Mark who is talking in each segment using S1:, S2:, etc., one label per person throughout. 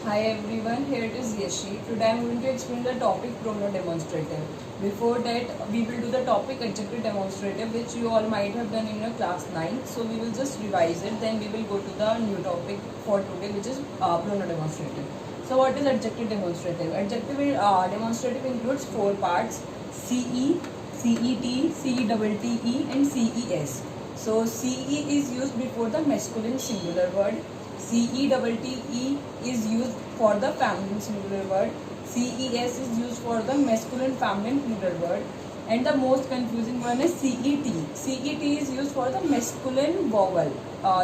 S1: Hi everyone, here it is Yashi. Today I am going to explain the topic pronodemonstrative. Before that, we will do the topic adjective demonstrative, which you all might have done in your class 9. So we will just revise it, then we will go to the new topic for today, which is pronodemonstrative. So what is adjective demonstrative? Adjective demonstrative includes 4 parts: CE, CET, CETTE and CES. So CE is used before the masculine singular word. CETTE is used for the feminine singular word. CES is used for the masculine feminine plural word. And the most confusing one is CET. CET is used for the masculine vowel.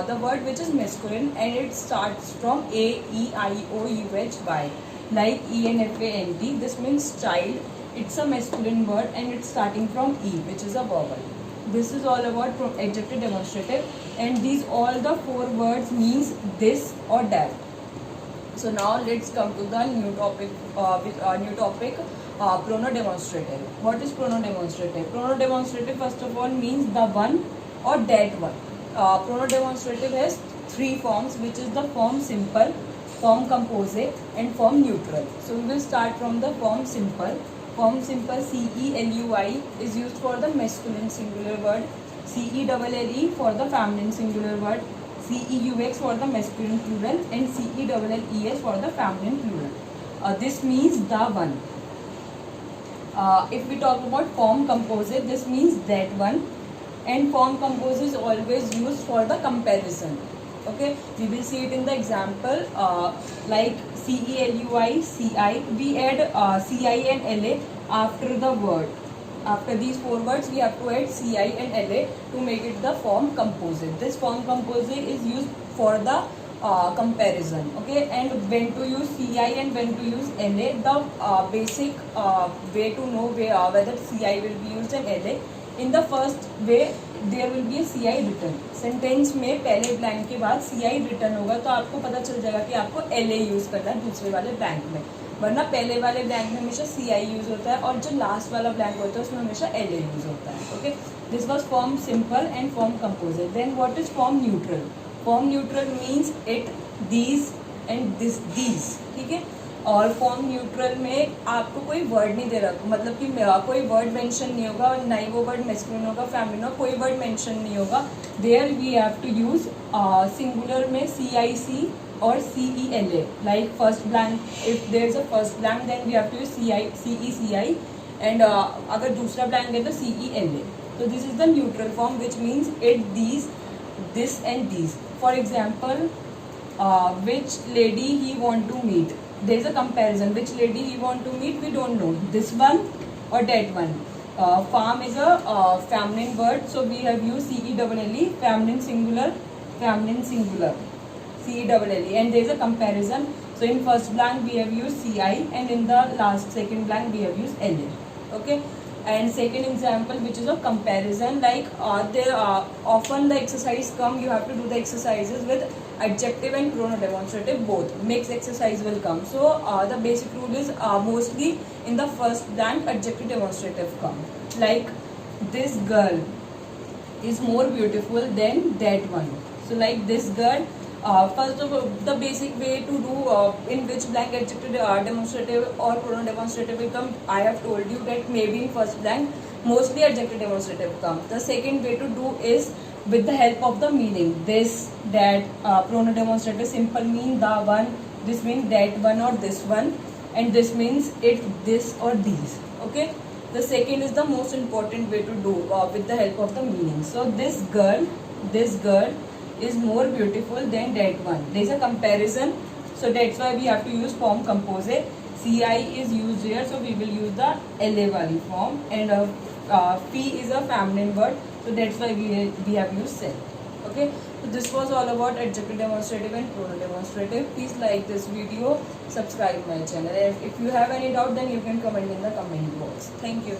S1: The word which is masculine and it starts from A, E, I, O, U, H, Y. Like ENFANT. This means child. It's a masculine word and it's starting from E, which is a vowel. This is all about adjective demonstrative, and these all the 4 words means this or that. So now let's come to the new topic. Pronodemonstrative. What is pronodemonstrative? Pronodemonstrative first of all means the one or that one. Pronodemonstrative has 3 forms, which is the form simple, form composite and form neutral. So we will start from the form simple. Form simple CELUI is used for the masculine singular word, CELLE for the feminine singular word, CEUX for the masculine plural and CELLES for the feminine plural. This means the one. If we talk about form composite, this means that one, and form composite is always used for the comparison. Okay, we will see it in the example like CELUI, CI. We add CI and LA after the word. After these 4 words, we have to add CI and LA to make it the form composite. This form composite is used for the comparison. Okay, and when to use CI and when to use LA, the basic way to know whether CI will be used and LA. In the first way, there will be a CI return. Sentence में पहले blank के बाद CI return होगा, तो आपको पता चल जाएगा कि आपको LA यूज करना है दूसरे वाले ब्लैंक में, वरना पहले वाले ब्लैंक में हमेशा CI यूज होता है और जो लास्ट वाला ब्लैंक होता है उसमें हमेशा LA यूज होता है. Okay, this was form simple and form composite. Then what is form neutral? Form neutral means it, these and this, these. ठीक है, और फॉर्म न्यूट्रल में आपको कोई वर्ड नहीं दे रहा, मतलब कि कोई वर्ड मेंशन नहीं होगा, ना ही वो वर्ड मैस्कुलिन होगा, फेमिनिन होगा, कोई वर्ड मेंशन नहीं होगा. There we have to use singular में CIC और CELA. Like first blank, if there is a first blank then we have to use CECI, and अगर दूसरा ब्लैंक है तो CELA. तो this is the neutral form which means it, these, this and these. For example, which lady he want to meet. There is a comparison. Which lady he want to meet? We don't know. This one or that one. Farm is a feminine word, so we have used CELLE, feminine singular, CELLE, and there is a comparison. So in first blank we have used CI, and in the second blank we have used LA. Okay. And second example, which is a comparison, like there often the exercise come, you have to do the exercises with adjective and pronodemonstrative both. Mixed exercise will come. So the basic rule is mostly in the first blank adjective demonstrative come. Like this girl is more beautiful than that one. So like this girl. First of all, the basic way to do in which blank adjective demonstrative or pronodemonstrative will come, I have told you that maybe in first blank mostly adjective demonstrative come. The second way to do is with the help of the meaning. This, that, pronodemonstrative simple mean the one, this means that one or this one, and this means it, this or these. Okay. The second is the most important way to do with the help of the meaning. So this girl is more beautiful than that one. There is a comparison, so that's why we have to use form composite. CI is used here, so we will use the LA wali form, and P is a feminine word, so that's why we have used cell. Okay, so this was all about adjective demonstrative and pronodemonstrative. Please like this video, subscribe my channel. If you have any doubt, then you can comment in the comment box. Thank you.